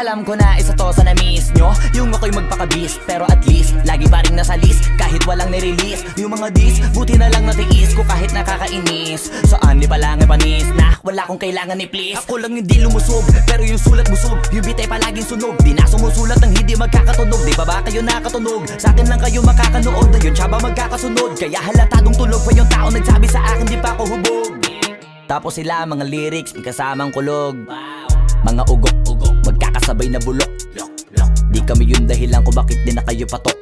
Alam ko na isa to sa na-miss nyo, yung ako'y magpakabis, pero at least lagi pa rin nasa list, kahit walang nirelease. Yung mga dis, buti na lang natiis ko kahit nakakainis. Saan di pa lang panis na wala kong kailangan ni please. Ako lang hindi lumusog, pero yung sulat busog. Yung beat ay palaging sunog, di na sumusulat ng hindi magkakatunog. Di ba ba kayo nakatunog? Sa akin lang kayo makakanood, ayun siya ba magkakasunod? Kaya halatadong tulog pa yung tao nagsabi sa akin di pa ako hubog. Tapos sila mga lyrics, may kasamang kulog. Mga ugok-ugok, magkakasabay na bulok. Di kami yung dahilan kung bakit di na kayo patok.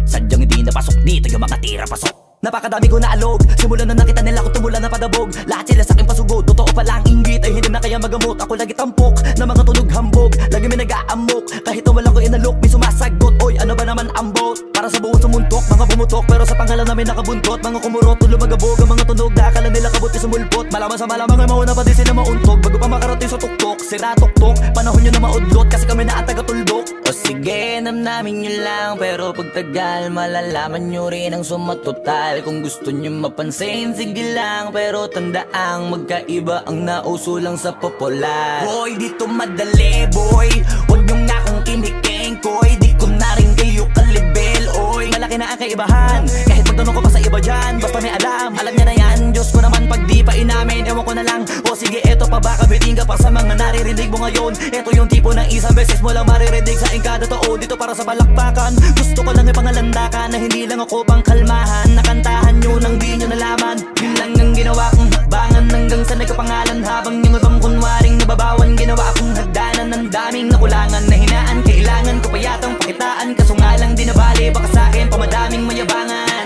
Sadyang hindi napasok dito yung mga tira pasok. Napakadami ko na alog, simula na nakita nila ko tumula na padabog. Lahat sila sa akin pasugod, totoo pa lang inggit ay hindi na kaya magamot. Ako lagi tampok, na mga tunog hambog. Lagi may nag-aamok, kahit na wala ko inalok. May sumasagot, oy ano ba naman ang bot? Para sa buong sumuntok, mga bumutok, pero sa pangalan namin nakabuntot. Mga kumurot, tulo magabog, ang mga tunog na akala nila kabut sumulpot. Malaman sa malamang ay mauna pa din sila mauntog. Bago pa makarating sa tuktok, sira tuktok. Panahon nyo na maudlot, kasi kami na ang taga-tuldok. O sige, namnamin nyo lang, pero pagtagal malalaman nyo rin ang sumatotal. Kung gusto nyo mapansin, sige lang, pero tandaang magkaiba ang nauso lang sa popular. Boy, dito madali, boy, huwag nyo nga akong kinikeng, koy. Di ko na rin kayo kalibel, oy. Malaki na ang kaibahan, kahit magtanong ko pa sa iba dyan. Basta may alam niya na yan. Diyos ko naman pag di pa inamin, ewan ko na lang. O sige, eto pa ba kabiting ka pa sa mga naririnig mo ngayon. Eto yung tipo ng isang beses mo lang maririnig sa kada taon. Dito para sa balakbakan, gusto ko lang ipangalandakan na hindi lang ako pang kalmahan. Nakantahan nyo nang di nyo nalaman, yun lang ang ginawa kong hakbangan. Hanggang sa nagkapangalan habang yung ibang kunwaring nababawan. Ginawa akong hagdanan ng daming nakulangan na hinaan. Kailangan ko pa yatang pakitaan, kaso nga lang di nabali. Baka sa'kin pamadaming mayabangan.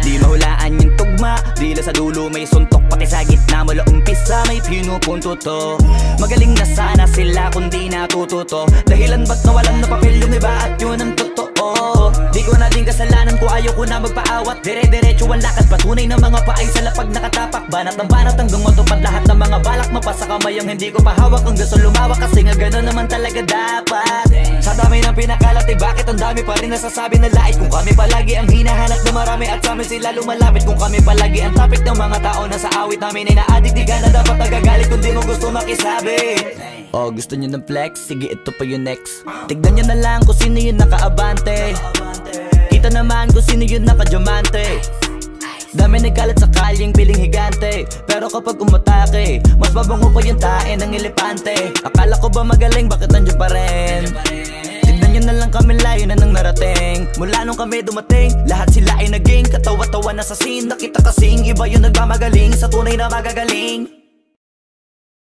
Di mahulaan yung tugma, dila sa dulo may suntok. Pati sa gitna mula umpisa may pinupunto to. Magaling na sana sila kung di natututo. Dahilan ba't nawalan na papel yung iba at yun ang totoo. Di ko na din kasalanan ko, ayaw ko na magpaawat. Dire-diretso ang lakad, patunay ng mga paay sa lapag nakatapak. Banat ng banat hanggang matupad lahat ng mga balak. Mapasa kamay ang hindi ko pahawak hanggang sa lumawak. Kasi nga gano'n naman talaga dapat. Sa dami ng pinakalat, eh bakit ang dami pa rin nasasabi na lait? Kung kami palagi ang hinahanap na marami at sa amin sila lumalapit. Kung kami palagi ang topic ng mga tao na sa awit namin ay na-addict. Di ka na dapat nagagalit kung di mo gusto makisabi. Oh, gusto nyo ng flex? Sige, ito pa yung next. Tignan nyo na lang kung sino yung nakaabante. Kita naman kung sino yung nakadiamante. Dami nagkalat sa kalyeng piling higante, pero kapag umatake, mas mabango pa yung tae ng elepante. Akala ko ba magaling, bakit nandiyan pa rin? Tignan nyo na lang kami, layo na nang narating. Mula nung kami dumating, lahat sila ay naging katawa-tawa na sa scene. Nakita kasing iba yung nagmamagaling sa tunay na magagaling.